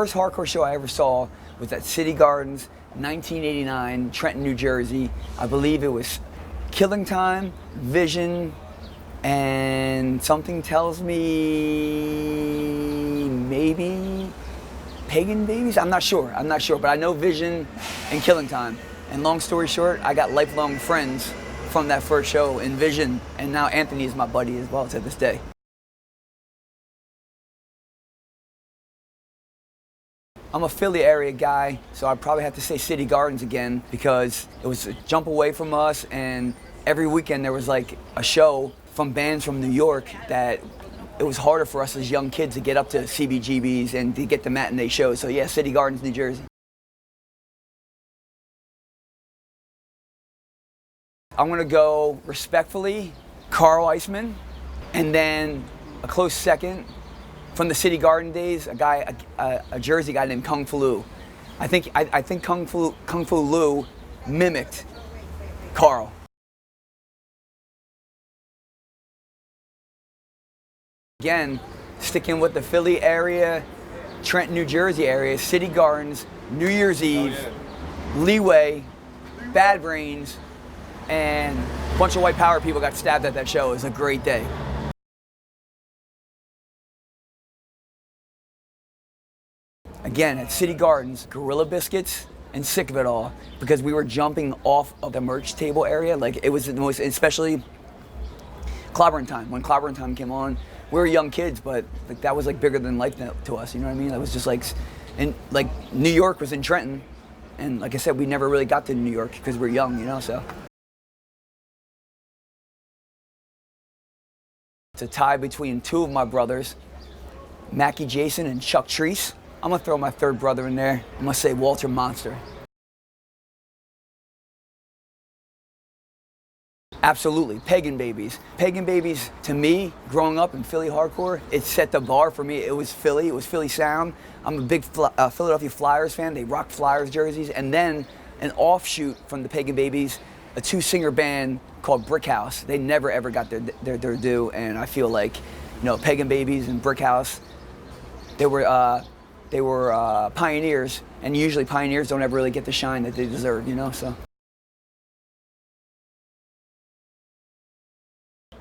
first hardcore show I ever saw was at City Gardens, 1989, Trenton, New Jersey. I believe it was Killing Time, Vision, and something tells me maybe Pagan Babies? I'm not sure, but I know Vision and Killing Time. And long story short, I got lifelong friends from that first show in Vision, and now Anthony is my buddy as well to this day. I'm a Philly area guy, so I'd probably have to say City Gardens again because it was a jump away from us, and every weekend there was like a show from bands from New York that it was harder for us as young kids to get up to CBGBs and to get the matinee shows. So yeah, City Gardens, New Jersey. I'm gonna go respectfully, Carl Eisman, and then a close second from the City Garden days, a Jersey guy named Kung Fu Lou. I think Kung Fu Lou mimicked Carl. Again, sticking with the Philly area, Trenton, New Jersey area, City Gardens, New Year's Eve, Leeway, Bad Brains, and a bunch of white power people got stabbed at that show. It was a great day. Again, at City Gardens, Gorilla Biscuits and Sick of It All, because we were jumping off of the merch table area. Like, it was the most, especially Clobbering Time. When Clobbering Time came on, we were young kids, but like, that was like bigger than life to us, you know what I mean? It was just like, and like New York was in Trenton, and like I said, we never really got to New York because we were young, you know, so. It's a tie between two of my brothers, Mackie Jason and Chuck Treese. I'm gonna throw my third brother in there. I'm gonna say Walter Monster. Absolutely, Pagan Babies. Pagan Babies, to me, growing up in Philly hardcore, it set the bar for me. It was Philly sound. I'm a big Philadelphia Flyers fan. They rock Flyers jerseys. And then an offshoot from the Pagan Babies, a two-singer band called Brick House. They never ever got their due, and I feel like, you know, Pagan Babies and Brick House, they were pioneers, and usually pioneers don't ever really get the shine that they deserve, you know, so.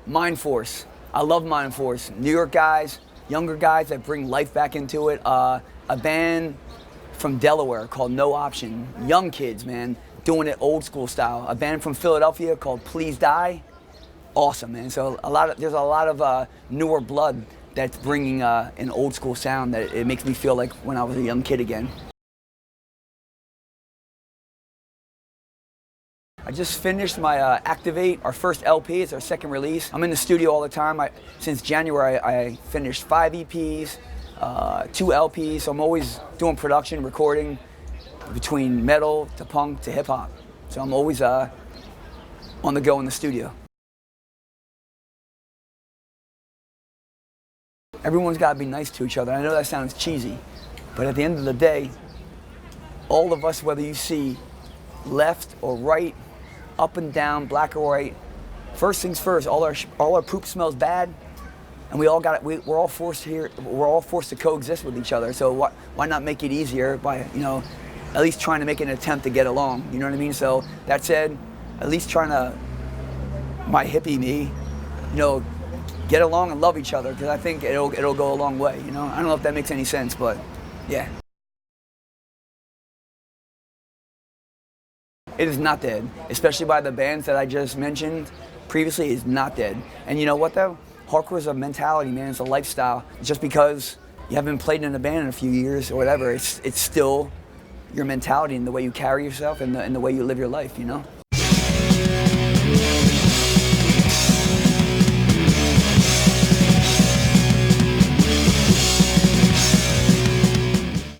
Mind Force. I love Mind Force. New York guys, younger guys that bring life back into it. A band from Delaware called No Option. Young kids, man, doing it old school style. A band from Philadelphia called Please Die. Awesome, man. So there's a lot of newer blood that's bringing an old school sound that it makes me feel like when I was a young kid again. I just finished my Activate, our first LP. It's our second release. I'm in the studio all the time. Since January, I finished 5 EPs, 2 LPs, so I'm always doing production, recording, between metal to punk to hip hop. So I'm always on the go in the studio. Everyone's got to be nice to each other. I know that sounds cheesy, but at the end of the day, all of us, whether you see left or right, up and down, black or white, first things first, all our poop smells bad, and we're all forced to coexist with each other. So why not make it easier by, you know, at least trying to make an attempt to get along, you know what I mean? So that said, at least trying to, my hippie me, you know, get along and love each other, because I think it'll go a long way, you know? I don't know if that makes any sense, but yeah. It is not dead, especially by the bands that I just mentioned previously. It's not dead. And you know what though? Hardcore is a mentality, man. It's a lifestyle. Just because you haven't played in a band in a few years or whatever, it's still your mentality and the way you carry yourself and the way you live your life, you know?